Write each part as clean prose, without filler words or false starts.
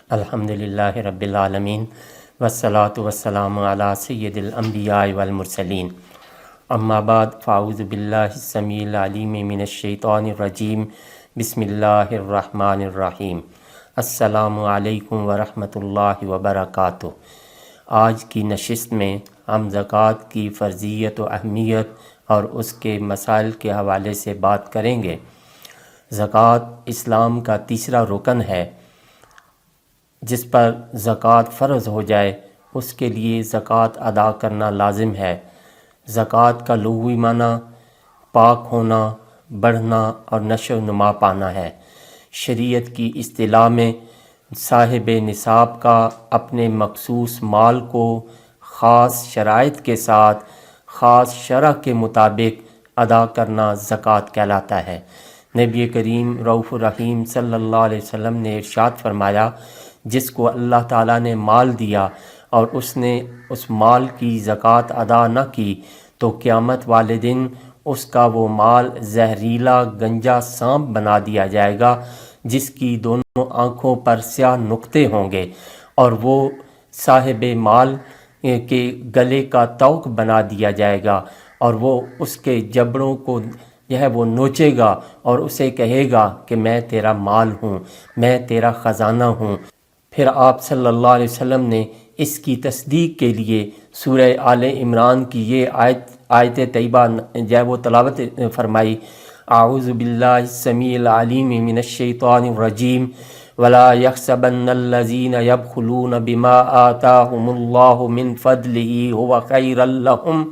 الحمدللہ رب العالمین والصلاة والسلام علی سید الانبیاء والمرسلین اما بعد فاعوذ باللہ السمیع العلیم من الشیطان الرجیم بسم اللہ الرحمن الرحیم السلام علیکم ورحمۃ اللہ وبرکاتہ۔ آج کی نشست میں ہم زکوٰۃ کی فرضیت و اہمیت اور اس کے مسائل کے حوالے سے بات کریں گے۔ زکوٰۃ اسلام کا تیسرا رکن ہے۔ جس پر زکوٰۃ فرض ہو جائے اس کے لیے زکوٰۃ ادا کرنا لازم ہے۔ زکوٰۃ کا لغوی معنی پاک ہونا، بڑھنا اور نشو و نما پانا ہے۔ شریعت کی اصطلاح میں صاحب نصاب کا اپنے مخصوص مال کو خاص شرائط کے ساتھ خاص شرح کے مطابق ادا کرنا زکوٰۃ کہلاتا ہے۔ نبی کریم رؤوف الرحیم صلی اللہ علیہ وسلم نے ارشاد فرمایا، جس کو اللہ تعالیٰ نے مال دیا اور اس نے اس مال کی زکوٰۃ ادا نہ کی تو قیامت والے دن اس کا وہ مال زہریلا گنجا سانپ بنا دیا جائے گا، جس کی دونوں آنکھوں پر سیاہ نقطے ہوں گے، اور وہ صاحب مال کے گلے کا توق بنا دیا جائے گا، اور وہ اس کے جبڑوں کو وہ نوچے گا اور اسے کہے گا کہ میں تیرا مال ہوں، میں تیرا خزانہ ہوں۔ پھر آپ صلی اللہ علیہ وسلم نے اس کی تصدیق کے لیے سورہ آل عمران کی یہ آیت طیبہ وہ تلاوت فرمائی، اعوذ باللہ السمیع العلیم من الشیطان الرجیم ولا يحسبن الذین یبخلون بما آتاهم اللہ من فضلہ هو خیرا لهم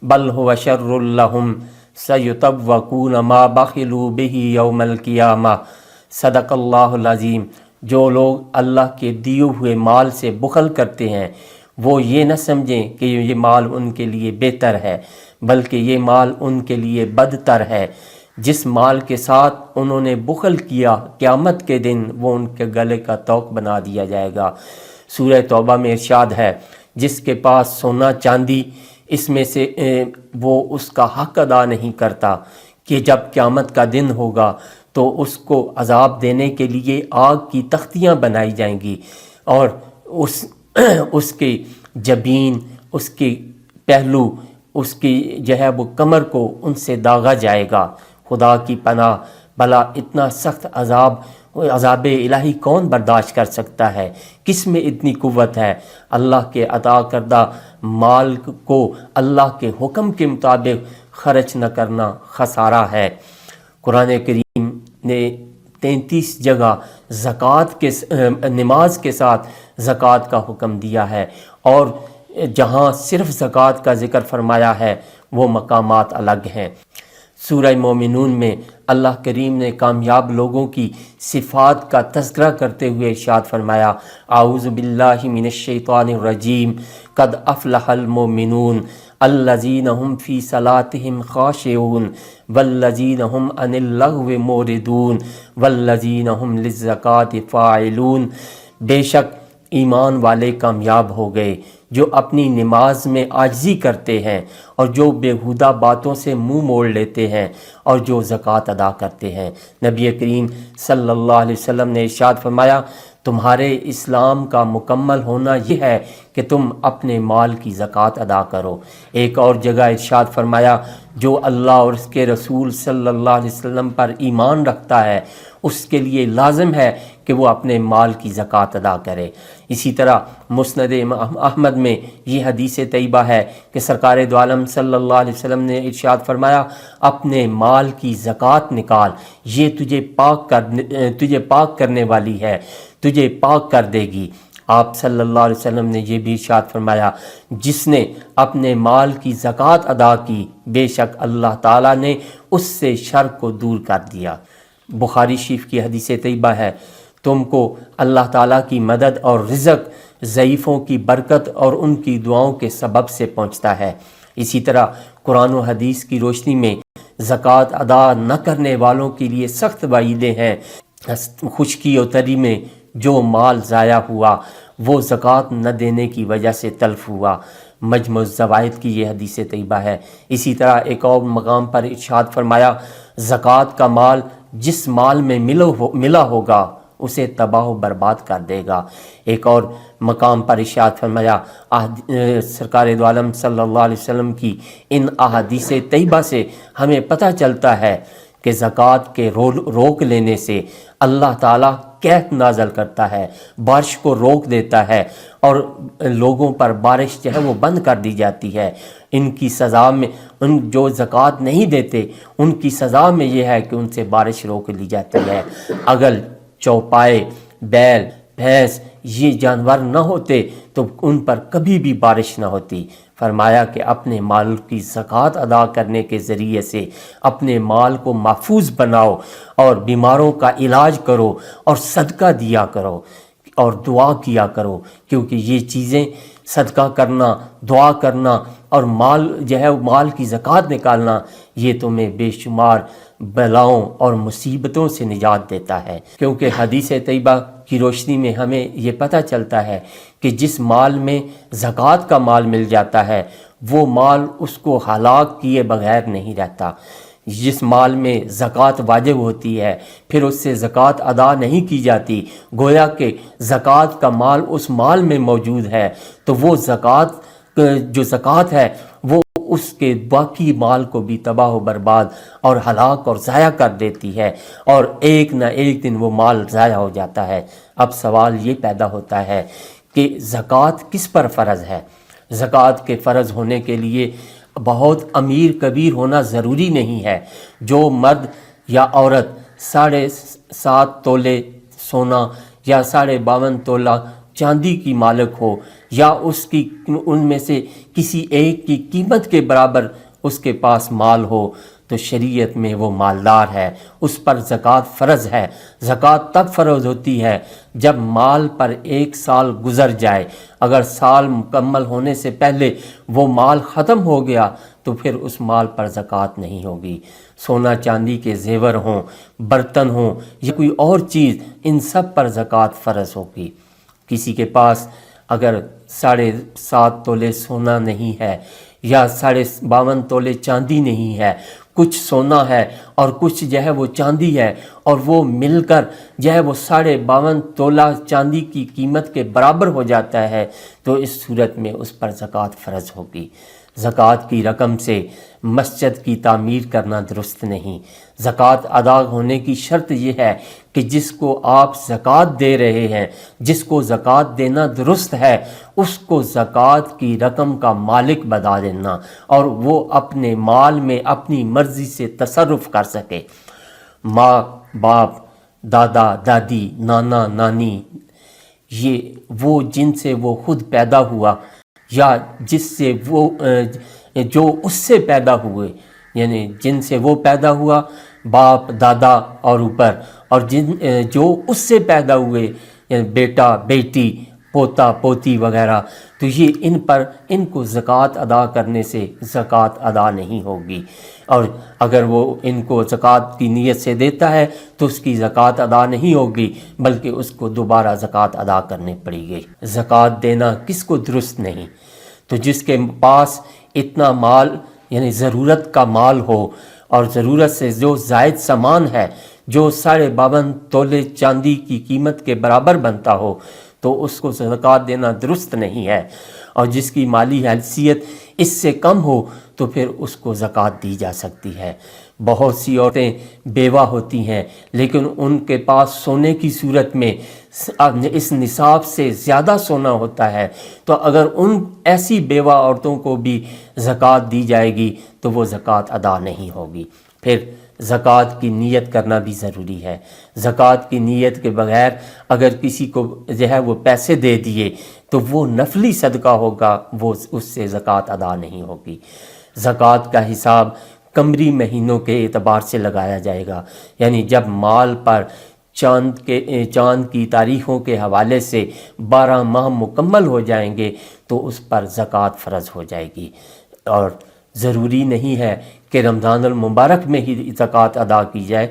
بل هو شر لهم سیطوقون ما بخلوا به یوم القیامہ۔ صدق اللہ العظیم۔ جو لوگ اللہ کے دیے ہوئے مال سے بخل کرتے ہیں وہ یہ نہ سمجھیں کہ یہ مال ان کے لیے بہتر ہے، بلکہ یہ مال ان کے لیے بدتر ہے۔ جس مال کے ساتھ انہوں نے بخل کیا قیامت کے دن وہ ان کے گلے کا توق بنا دیا جائے گا۔ سورہ توبہ میں ارشاد ہے، جس کے پاس سونا چاندی اس میں سے وہ اس کا حق ادا نہیں کرتا کہ جب قیامت کا دن ہوگا تو اس کو عذاب دینے کے لیے آگ کی تختیاں بنائی جائیں گی، اور اس کے جبین، اس کے پہلو، اس کی وہ کمر کو ان سے داغا جائے گا۔ خدا کی پناہ، بھلا اتنا سخت عذاب الہی کون برداشت کر سکتا ہے؟ کس میں اتنی قوت ہے؟ اللہ کے عطا کردہ مال کو اللہ کے حکم کے مطابق خرچ نہ کرنا خسارہ ہے۔ قرآن کریم نے 33 جگہ زکوٰۃ کے نماز کے ساتھ زکوٰۃ کا حکم دیا ہے، اور جہاں صرف زکوٰۃ کا ذکر فرمایا ہے وہ مقامات الگ ہیں۔ سورہ مومنون میں اللہ کریم نے کامیاب لوگوں کی صفات کا تذکرہ کرتے ہوئے ارشاد فرمایا، اعوذ باللہ من الشیطان الرجیم قد افلح المؤمنون الذین هم فی صلاتهم خاشعون والذین هم عن اللغو معرضون والذین هم للزکاۃ فاعلون۔ بے شک ایمان والے کامیاب ہو گئے جو اپنی نماز میں عاجزی کرتے ہیں، اور جو بیہودہ باتوں سے منہ موڑ لیتے ہیں، اور جو زکوٰۃ ادا کرتے ہیں۔ نبی کریم صلی اللہ علیہ وسلم نے ارشاد فرمایا، تمہارے اسلام کا مکمل ہونا یہ ہے کہ تم اپنے مال کی زکوٰۃ ادا کرو۔ ایک اور جگہ ارشاد فرمایا، جو اللہ اور اس کے رسول صلی اللہ علیہ وسلم پر ایمان رکھتا ہے اس کے لیے لازم ہے کہ وہ اپنے مال کی زکوٰۃ ادا کرے۔ اسی طرح مسند احمد میں یہ حدیث طیبہ ہے کہ سرکار دو عالم صلی اللہ علیہ وسلم نے ارشاد فرمایا، اپنے مال کی زکوٰۃ نکال، یہ تجھے پاک کرنے والی ہے، تجھے پاک کر دے گی۔ آپ صلی اللہ علیہ وسلم نے یہ بھی ارشاد فرمایا، جس نے اپنے مال کی زکوٰۃ ادا کی بے شک اللہ تعالیٰ نے اس سے شر کو دور کر دیا۔ بخاری شریف کی حدیث طیبہ ہے، تم کو اللہ تعالیٰ کی مدد اور رزق ضعیفوں کی برکت اور ان کی دعاؤں کے سبب سے پہنچتا ہے۔ اسی طرح قرآن و حدیث کی روشنی میں زکوٰۃ ادا نہ کرنے والوں کے لیے سخت وعیدیں ہیں۔ خشکی و تری میں جو مال ضائع ہوا وہ زکوٰۃ نہ دینے کی وجہ سے تلف ہوا۔ مجمع الزوائد کی یہ حدیث طیبہ ہے۔ اسی طرح ایک اور مقام پر ارشاد فرمایا، زکوٰۃ کا مال جس مال میں ملا ہوگا اسے تباہ و برباد کر دے گا۔ ایک اور مقام پر ارشاد فرمایا، سرکار دو عالم صلی اللہ علیہ وسلم کی ان احادیث طیبہ سے ہمیں پتہ چلتا ہے کہ زکوٰۃ کے روک لینے سے اللہ تعالیٰ قحط نازل کرتا ہے، بارش کو روک دیتا ہے اور لوگوں پر بارش جو ہے وہ بند کر دی جاتی ہے۔ ان کی سزا میں ان جو زکوٰۃ نہیں دیتے ان کی سزا میں یہ ہے کہ ان سے بارش روک لی جاتی ہے۔ اگر چوپائے، بیل، بھینس یہ جانور نہ ہوتے تو ان پر کبھی بھی بارش نہ ہوتی۔ فرمایا کہ اپنے مال کی زکوٰۃ ادا کرنے کے ذریعے سے اپنے مال کو محفوظ بناؤ اور بیماروں کا علاج کرو اور صدقہ دیا کرو اور دعا کیا کرو، کیونکہ یہ چیزیں صدقہ کرنا، دعا کرنا اور مال جو ہے مال کی زکوٰۃ نکالنا یہ تمہیں بے شمار بلاؤں اور مصیبتوں سے نجات دیتا ہے۔ کیونکہ حدیث طیبہ کی روشنی میں ہمیں یہ پتہ چلتا ہے کہ جس مال میں زکوٰۃ کا مال مل جاتا ہے وہ مال اس کو ہلاک کیے بغیر نہیں رہتا۔ جس مال میں زکوٰۃ واجب ہوتی ہے پھر اس سے زکوٰۃ ادا نہیں کی جاتی، گویا کہ زکوٰۃ کا مال اس مال میں موجود ہے، تو وہ جو زکوٰۃ ہے وہ اس کے باقی مال کو بھی تباہ و برباد اور ہلاک اور ضائع کر دیتی ہے، اور ایک نہ ایک دن وہ مال ضائع ہو جاتا ہے۔ اب سوال یہ پیدا ہوتا ہے کہ زکوٰۃ کس پر فرض ہے؟ زکوٰۃ کے فرض ہونے کے لیے بہت امیر کبیر ہونا ضروری نہیں ہے۔ جو مرد یا عورت 7.5 تولے سونا یا 52.5 تولہ چاندی کی مالک ہو یا ان میں سے کسی ایک کی قیمت کے برابر اس کے پاس مال ہو تو شریعت میں وہ مالدار ہے، اس پر زکوٰۃ فرض ہے۔ زکوٰۃ تب فرض ہوتی ہے جب مال پر 1 سال گزر جائے۔ اگر سال مکمل ہونے سے پہلے وہ مال ختم ہو گیا تو پھر اس مال پر زکوٰۃ نہیں ہوگی۔ سونا چاندی کے زیور ہوں، برتن ہوں یا کوئی اور چیز، ان سب پر زکوٰۃ فرض ہوگی۔ کسی کے پاس اگر 7.5 تولے سونا نہیں ہے یا 52.5 تولے چاندی نہیں ہے، کچھ سونا ہے اور کچھ جو ہے وہ چاندی ہے اور وہ مل کر جو ہے وہ 52.5 تولہ چاندی کی قیمت کے برابر ہو جاتا ہے تو اس صورت میں اس پر زکوٰۃ فرض ہوگی۔ زکوٰۃ کی رقم سے مسجد کی تعمیر کرنا درست نہیں۔ زکوٰۃ ادا ہونے کی شرط یہ ہے کہ جس کو آپ زکوٰۃ دے رہے ہیں، جس کو زکوٰۃ دینا درست ہے، اس کو زکوٰۃ کی رقم کا مالک بنا دینا اور وہ اپنے مال میں اپنی مرضی سے تصرف کر سکے۔ ماں باپ، دادا دادی، نانا نانی، یہ وہ جن سے وہ خود پیدا ہوا یا جس سے وہ جو اس سے پیدا ہوئے، یعنی جن سے وہ پیدا ہوا، باپ دادا اور اوپر، اور جو اس سے پیدا ہوئے یعنی بیٹا بیٹی پوتا پوتی وغیرہ، تو یہ ان کو زکوٰۃ ادا کرنے سے زکوٰۃ ادا نہیں ہوگی۔ اور اگر وہ ان کو زکوٰۃ کی نیت سے دیتا ہے تو اس کی زکوٰۃ ادا نہیں ہوگی بلکہ اس کو دوبارہ زکوٰۃ ادا کرنی پڑے گی۔ زکوٰۃ دینا کس کو درست نہیں؟ تو جس کے پاس اتنا مال یعنی ضرورت کا مال ہو اور ضرورت سے جو زائد سامان ہے جو 52.5 تولے چاندی کی قیمت کے برابر بنتا ہو تو اس کو زکوٰۃ دینا درست نہیں ہے، اور جس کی مالی حیثیت اس سے کم ہو تو پھر اس کو زکوٰۃ دی جا سکتی ہے۔ بہت سی عورتیں بیوہ ہوتی ہیں لیکن ان کے پاس سونے کی صورت میں اس نصاب سے زیادہ سونا ہوتا ہے، تو اگر ان ایسی بیوہ عورتوں کو بھی زکوٰۃ دی جائے گی تو وہ زکوٰۃ ادا نہیں ہوگی۔ پھر زکوٰۃ کی نیت کرنا بھی ضروری ہے۔ زکوٰۃ کی نیت کے بغیر اگر کسی کو جو ہے وہ پیسے دے دیے تو وہ نفلی صدقہ ہوگا، وہ اس سے زکوٰۃ ادا نہیں ہوگی۔ زکوٰۃ کا حساب قمری مہینوں کے اعتبار سے لگایا جائے گا، یعنی جب مال پر چاند کی تاریخوں کے حوالے سے 12 ماہ مکمل ہو جائیں گے تو اس پر زکوٰۃ فرض ہو جائے گی، اور ضروری نہیں ہے کہ رمضان المبارک میں ہی زکوٰۃ ادا کی جائے،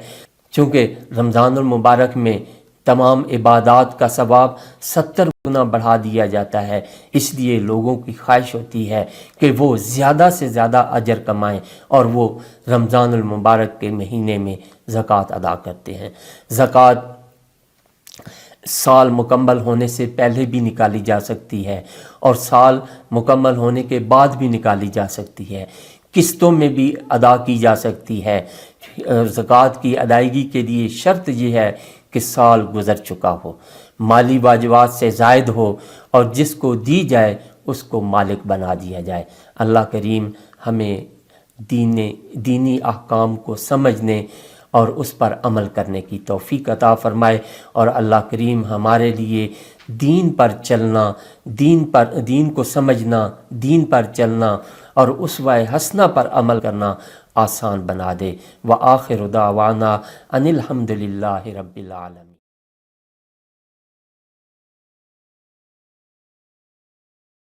چونکہ رمضان المبارک میں تمام عبادات کا ثواب 70 گنا بڑھا دیا جاتا ہے، اس لیے لوگوں کی خواہش ہوتی ہے کہ وہ زیادہ سے زیادہ اجر کمائیں اور وہ رمضان المبارک کے مہینے میں زکوٰۃ ادا کرتے ہیں۔ زکوٰۃ سال مکمل ہونے سے پہلے بھی نکالی جا سکتی ہے اور سال مکمل ہونے کے بعد بھی نکالی جا سکتی ہے، قسطوں میں بھی ادا کی جا سکتی ہے۔ زکوٰۃ کی ادائیگی کے لیے شرط یہ ہے کہ سال گزر چکا ہو، مالی واجبات سے زائد ہو، اور جس کو دی جائے اس کو مالک بنا دیا جائے۔ اللہ کریم ہمیں دینی احکام کو سمجھنے اور اس پر عمل کرنے کی توفیق عطا فرمائے، اور اللہ کریم ہمارے لیے دین پر چلنا، دین کو سمجھنا، دین پر چلنا اور اسوہ حسنہ پر عمل کرنا آسان بنا دے۔ وآخر دعوانا ان الحمد للہ رب العالمین۔